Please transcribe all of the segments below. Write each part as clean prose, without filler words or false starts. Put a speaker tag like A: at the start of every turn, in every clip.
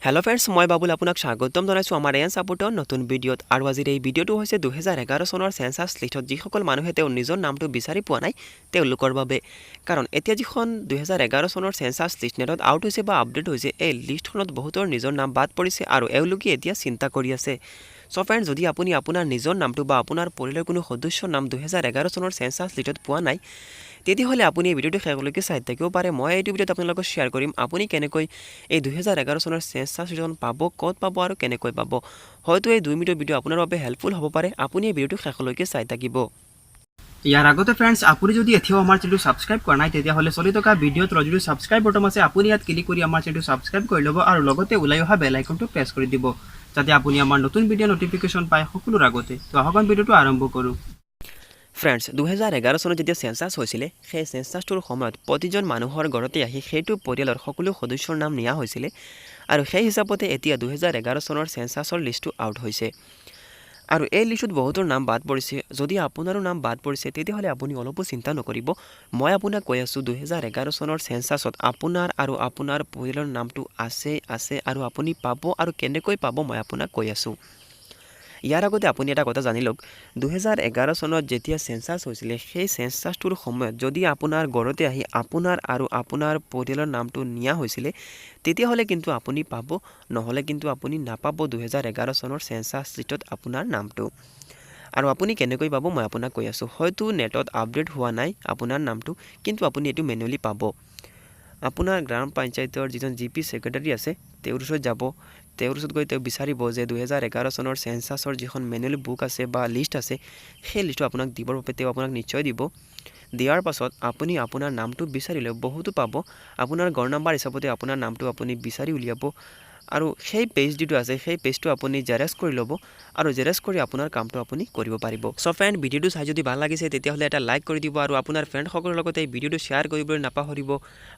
A: hello friends मैं बाबुल आपनाक स्वागतम जनाइছো आमार एन सापोर्टर नतुन भिडिओत आरो आजिर এই ভিডিওটো হৈছে 2011 চনৰ সেন্সাস লিষ্টত যিসকল মানুহে তেওঁ নিজৰ নামটো বিচাৰি পোৱা নাই তেওঁলোকৰ বাবে কাৰণ এতিয়া যিখন 2011 চনৰ সেন্সাস লিষ্ট নেটত আউট হৈছে বা আপডেট হৈছে এই লিষ্টখনত বহুতৰ নিজৰ নাম বাদ পৰিছে আৰু এওঁলোকে এতিয়া চিন্তা কৰি আছে সো ফ্ৰেন্ডস যদি আপুনি আপোনাৰ নিজৰ নামটো বা আপোনাৰ পৰিয়ালৰ কোনো সদস্যৰ নাম 2011 চনৰ সেন্সাস লিষ্টত পোৱা নাই তেতিয়াহলে আপুনি এই ভিডিওটো শেষলৈকে চাই থাকিব পাৰে মই এই ভিডিওত আপোনালোকক শেয়াৰ কৰিম আপুনি কেনেকৈ এই 2011 চনৰ সেন্সাস লিষ্টখন পাব ক'ত পাব আৰু কেনেকৈ পাব হয়তো এই 2 মিনিটৰ ভিডিও আপোনাৰ বাবে হেল্পফুল হ'ব পাৰে আপুনি এই ভিডিওটো শেষলৈকে চাই থাকিব
B: ইয়াৰ আগতে ফ্ৰেন্ডস আপুনি যদি এতিয়াও আমাৰ চেনেলটো সাবস্ক্ৰাইব কৰা নাই তেতিয়াহলে চলি থকা ভিডিওত যদি সাবস্ক্ৰাইব বটন আছে আপুনি ইয়াত ক্লিক কৰি আমাৰ চেনেলটো সাবস্ক্ৰাইব কৰি ল'ব আৰু লগতে ওলাই অহা বেল আইকনটো প্ৰেছ কৰি দিব যাতে আপুনি আমাৰ নতুন ভিডিও নটিফিকেশন পায় সকলোৰ আগতে তো আহকন ভিডিওটো আৰম্ভ কৰো
A: फ्रेंड्स 2011 চনত যেতিয়া সেন্সাস হৈছিল সেই সেন্সাসটোৰ সময়ত প্ৰতিজন মানুহৰ ঘৰতে আহি সেইটো পৰিয়ালৰ সকলো সদস্যৰ নাম নিয়া হৈছিল আৰু সেই হিচাপতে এতিয়া 2011 চনৰ সেন্সাসৰ লিষ্টটো আউট হৈছে আৰু এই লিষ্টত বহুতৰ নাম বাদ পৰিছে যদি আপোনাৰো নাম বাদ পৰিছে তেতিয়াহলে আপুনি অলপো চিন্তা নকৰিব মই আপোনাক কৈ আছো 2011 চনৰ সেন্সাসত আপোনাৰ আৰু আপোনাৰ পৰিয়ালৰ নামটো আছে আৰু আপুনি পাব আৰু কেনেকৈ পাব মই আপোনাক কৈ আছো ইয়াৰ আগতে আপুনি এটা কথা জানি লওক 2011 চনত যেতিয়া সেন্সাস হৈছিল সেই সেন্সাসটোৰ সময়ত যদি আপোনাৰ ঘৰতে আহি আপোনাৰ আৰু আপোনাৰ পৰিয়ালৰ নামটো নিয়া হৈছিল তেতিয়াহলে কিন্তু আপুনি পাব নহলে কিন্তু আপুনি নাপাব 2011 চনৰ সেন্সাস লিষ্টত আপোনাৰ নামটো আৰু আপুনি কেনেকৈ পাব মই আপোনাক কৈ আছো হয়তো নেটত আপডেট হোৱা নাই আপোনাৰ নামটো কিন্তু আপুনি এটো ম্যানুয়ালি পাব আপোনাৰ গ্ৰাম পঞ্চায়তৰ যিজন জিপি সেক্ৰেটাৰী আছে তেওঁৰ ওচৰত যাব তেওঁৰ ওচৰত গৈ তেওঁ বিচাৰিব যে 2011 চনৰ সেন্সাসৰ যিখন ম্যানুয়াল বুক আছে বা লিষ্ট আছে সেই লিষ্টটো আপোনাক দিবৰ বাবে তেওঁ আপোনাক নিশ্চয় দিব দিয়াৰ পাছত আপুনি আপোনাৰ নামটো বিচাৰিলে বহুতো পাব আপোনাৰ ঘৰ নম্বৰ হিচাপতে আপোনাৰ নামটো আপুনি বিচাৰি উলিয়াব আৰু সেই পেজ যিটো আছে সেই পেজটো আপুনি জেৰক্স কৰি ল'ব আৰু জেৰক্স কৰি আপোনাৰ কামটো আপুনি কৰিব পাৰিব সো ফ্ৰেন্ড ভিডিওটো চাই যদি ভাল লাগিছে তেতিয়াহলে এটা লাইক কৰি দিব আৰু আপোনাৰ ফ্ৰেন্ড সকলৰ লগতে এই ভিডিওটো শেয়াৰ কৰিবলৈ নাপাহৰিব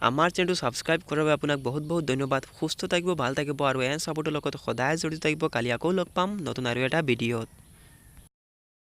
A: আমাৰ চেনেলটো সাবস্ক্ৰাইব কৰাৰ বাবে আপোনাক বহুত বহুত ধন্যবাদ সুস্থ থাকিব ভাল থাকিব আৰু এন সাপোৰ্টৰ লগত সদায় জড়িত থাকিব কালি আকৌ লগ পাম নতুন আৰু এটা ভিডিওত